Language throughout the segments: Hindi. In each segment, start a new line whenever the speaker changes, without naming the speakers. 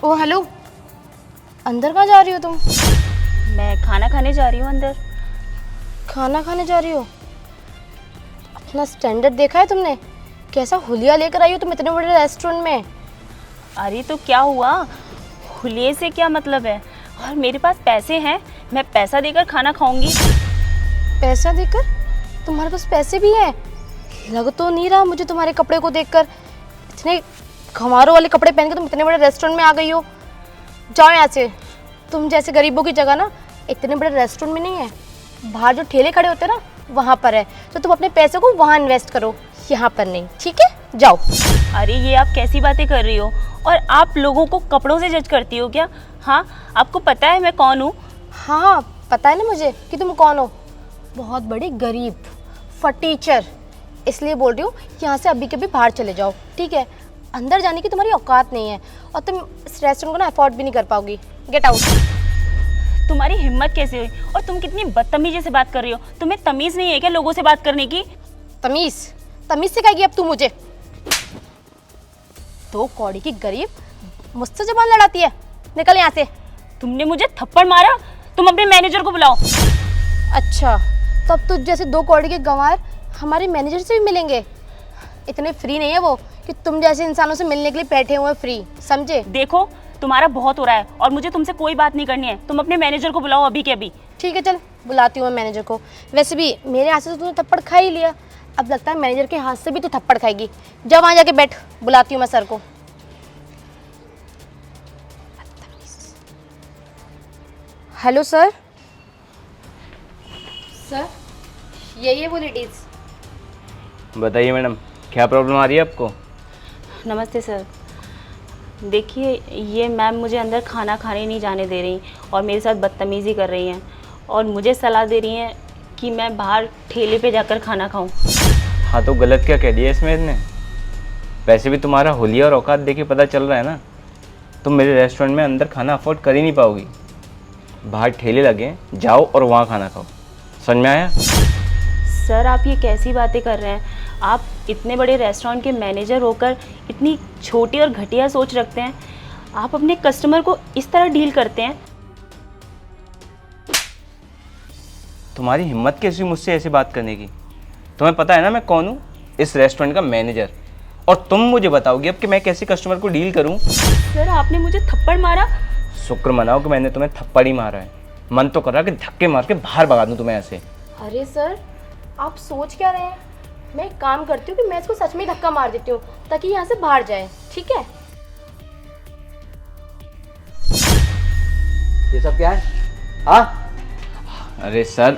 ओ हेलो, अंदर कहाँ जा रही हो तुम?
मैं खाना खाने जा रही हूँ अंदर।
खाना खाने जा रही हो? अपना स्टैंडर्ड देखा है तुमने? कैसा हुलिया लेकर आई हो तुम इतने बड़े रेस्टोरेंट में।
अरे तो क्या हुआ, हुलिये से क्या मतलब है? और मेरे पास पैसे हैं, मैं पैसा देकर खाना खाऊंगी।
पैसा देकर? तुम्हारे पास पैसे भी हैं? लग तो नहीं रहा मुझे तुम्हारे कपड़े को देखकर। इतने खमारों वाले कपड़े पहन के तुम इतने बड़े रेस्टोरेंट में आ गई हो। जाओ यहाँ से। तुम जैसे गरीबों की जगह ना इतने बड़े रेस्टोरेंट में नहीं है। बाहर जो ठेले खड़े होते हैं ना वहाँ पर है, तो तुम अपने पैसे को वहाँ इन्वेस्ट करो, यहाँ पर नहीं, ठीक है? जाओ।
अरे ये आप कैसी बातें कर रही हो? और आप लोगों को कपड़ों से जज करती हो क्या? हाँ, आपको पता है मैं कौन हूँ?
हाँ पता है ना मुझे कि तुम कौन हो। बहुत बड़ी गरीब फटीचर। इसलिए बोल रही हूँ यहाँ से अभी के भी बाहर चले जाओ, ठीक है? अंदर जाने की तुम्हारी औकात नहीं है और तुम इस रेस्टोरेंट को ना अफोर्ड भी नहीं कर पाओगी। Get out.
तुम्हारी हिम्मत कैसे हुई? और तुम कितनी बदतमीजी से बात कर रही हो? तुम्हें तमीज़ नहीं है क्या लोगों से बात करने की?
तमीज़? तमीज़ सिखाएगी अब तू मुझे? दो कौड़ी की गरीब मुझसे जबान लड़ाती है। निकल यहाँ से।
तुमने मुझे थप्पड़ मारा? तुम अपने मैनेजर को बुलाओ।
अच्छा, तब तुझ जैसे दो कौड़ी के गंवार हमारे मैनेजर से भी मिलेंगे? इतने फ्री नहीं है वो कि तुम जैसे इंसानों से मिलने के लिए बैठे हुए फ्री, समझे?
देखो तुम्हारा बहुत हो रहा है और मुझे तुमसे कोई बात नहीं करनी है। तुम अपने मैनेजर को बुलाओ अभी के अभी।
ठीक है चल, बुलाती हूँ मैं मैनेजर को। वैसे भी मेरे हाथ से तो तूने थप्पड़ खा ही लिया, अब लगता है मैनेजर के हाथ से भी तू थप्पड़ खाएगी। जा वहाँ जाके बैठ, बुलाती हूँ मैं सर को। Hello sir. सर यही है वो लेडीज़।
बताइए मैडम, क्या प्रॉब्लम आ रही है आपको?
नमस्ते सर। देखिए ये मैम मुझे अंदर खाना खाने नहीं जाने दे रही और मेरे साथ बदतमीज़ी कर रही हैं और मुझे सलाह दे रही हैं कि मैं बाहर ठेले पे जाकर खाना खाऊं।
हाँ तो गलत क्या कह दिया इसमें इसने? वैसे भी तुम्हारा हुलिया और औकात देख के पता चल रहा है ना, तुम मेरे रेस्टोरेंट में अंदर खाना अफोर्ड कर ही नहीं पाओगी। बाहर ठेले लगे, जाओ और वहाँ खाना खाओ। समझ में आया?
सर आप ये कैसी बातें कर रहे हैं? आप इतने बड़े रेस्टोरेंट के मैनेजर होकर इतनी छोटी और घटिया सोच रखते हैं। आप अपने कस्टमर को इस तरह डील करते हैं?
तुम्हारी हिम्मत कैसी हुई मुझसे ऐसी बात करने की? तुम्हें पता है ना मैं कौन हूँ? इस रेस्टोरेंट का मैनेजर। और तुम मुझे बताओगी अब कि मैं कैसे कस्टमर को डील करूँ?
सर आपने मुझे थप्पड़ मारा।
शुक्र मनाओ कि मैंने तुम्हें थप्पड़ ही मारा है। मन तो कर रहा कि धक्के मार के बाहर भगा दूँ तुम्हें ऐसे।
अरे सर आप सोच क्या रहे हैं? मैं एक काम करती हूँ कि मैं इसको सच में ही धक्का मार देती हूँ ताकि यहाँ से बाहर जाए, ठीक है?
ये सब क्या है? हाँ,
अरे सर,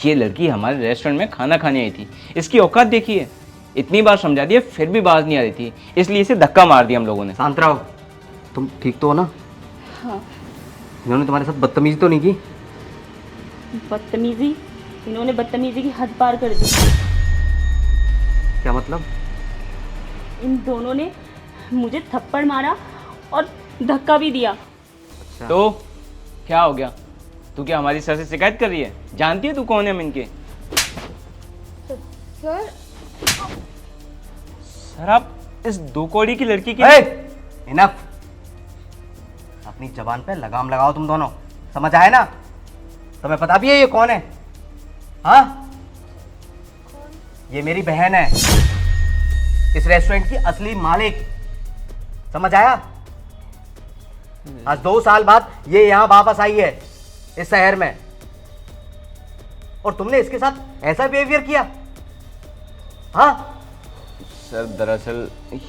ये लड़की हमारे रेस्टोरेंट में खाना खाने आई थी। इसकी औकात देखिए, इतनी बार समझा दिया फिर भी बाज नहीं आ रही थी, इसलिए इसे धक्का मार दिया हम लोगों ने।
शांत रहो। तुम ठीक तो हो ना?
हाँ।
इन्होंने तुम्हारे साथ बदतमीजी तो नहीं की?
बदतमीजी? इन्होंने बदतमीजी की हद पार कर दी।
क्या मतलब?
इन दोनों ने मुझे थप्पड़ मारा और धक्का भी दिया।
तो क्या हो गया? तू क्या हमारी सर से शिकायत कर रही है? जानती है तू कौन है हम इनके?
सर
सर आप इस दो कौड़ी की लड़की की
इनफ। अपनी जबान पे लगाम लगाओ तुम दोनों, समझ आए ना? तुम्हें पता भी है ये कौन है? हाँ, ये मेरी बहन है, इस रेस्टोरेंट की असली मालिक। समझ आया? आज 2 साल बाद ये यहाँ वापस आई है इस शहर में, और तुमने इसके साथ ऐसा बिहेवियर किया? हाँ
सर दरअसल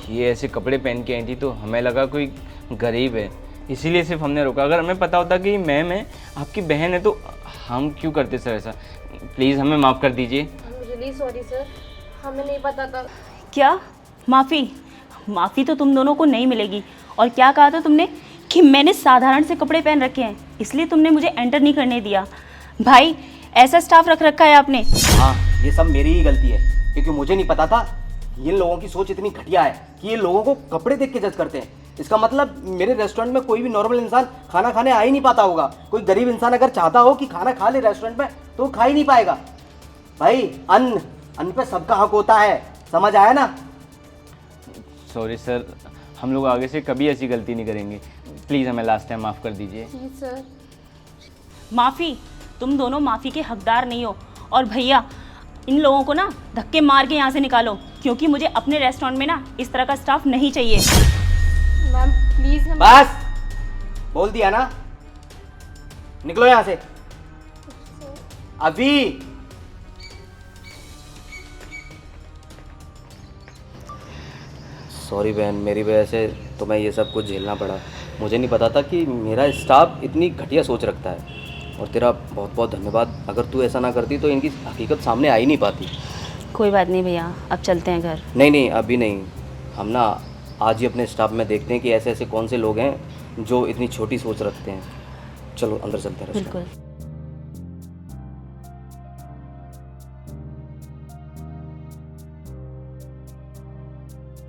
ये ऐसे कपड़े पहन के आई थी तो हमें लगा कोई गरीब है, इसीलिए सिर्फ हमने रोका। अगर हमें पता होता कि मैम है आपकी बहन है तो हम क्यों करते सर ऐसा? प्लीज़ हमें माफ़ कर दीजिए।
रियली सॉरी सर, हमें नहीं पता था।
क्या माफ़ी? माफ़ी तो तुम दोनों को नहीं मिलेगी। और क्या कहा था तुमने कि मैंने साधारण से कपड़े पहन रखे हैं इसलिए तुमने मुझे एंटर नहीं करने दिया? भाई ऐसा स्टाफ रख रखा है आपने?
हाँ, ये सब मेरी ही गलती है, क्योंकि मुझे नहीं पता था इन लोगों की सोच इतनी घटिया है कि ये लोगों को कपड़े देख के जज करते हैं। इसका मतलब मेरे रेस्टोरेंट में कोई भी नॉर्मल इंसान खाना खाने आ ही नहीं पाता होगा। कोई गरीब इंसान अगर चाहता हो कि खाना खा ले रेस्टोरेंट में तो खा ही नहीं पाएगा। भाई अन्न पे सबका हक होता है, समझ आया ना?
सॉरी सर, हम लोग आगे से कभी ऐसी गलती नहीं करेंगे। प्लीज़ हमें लास्ट टाइम माफ़ कर दीजिए।
जी सर।
माफ़ी? तुम दोनों माफ़ी के हकदार नहीं हो। और भैया, इन लोगों को ना धक्के मार के यहाँ से निकालो, क्योंकि मुझे अपने रेस्टोरेंट में ना इस तरह का स्टाफ नहीं चाहिए।
मैम प्लीज़ हम
बस बोल दिया ना, निकलो यहाँ से अभी। सॉरी बहन, मेरी वजह से तुम्हें ये सब कुछ झेलना पड़ा। मुझे नहीं पता था कि मेरा स्टाफ इतनी घटिया सोच रखता है। और तेरा बहुत बहुत धन्यवाद। अगर तू ऐसा ना करती तो इनकी हकीकत सामने आ ही नहीं पाती।
कोई बात नहीं भैया, अब चलते हैं घर।
नहीं नहीं, अभी नहीं। हम ना आज ही अपने स्टाफ में देखते हैं कि ऐसे ऐसे कौन से लोग हैं जो इतनी छोटी सोच रखते हैं। चलो अंदर चलते हैं।
बिल्कुल।